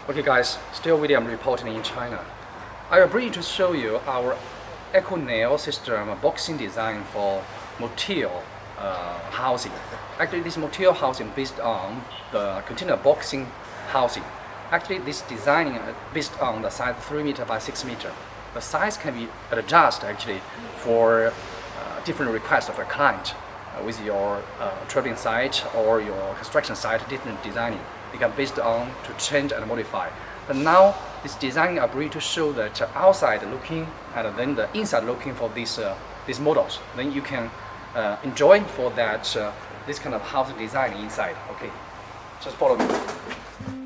Okay guys, still William reporting in China. I will bring to show you our econel system boxing design for motel housing. Actually, this motel housing based on the container boxing housing. Actually, this design based on the size 3 meter by 6 meter. The size can be adjusted actually for different requests of a client with your traveling site or your construction site, different designing. You can based on to change and modify. But now this design I bring to show that outside looking and then the inside looking for these models. Then you can enjoy for that this kind of house design inside. Okay, just follow me.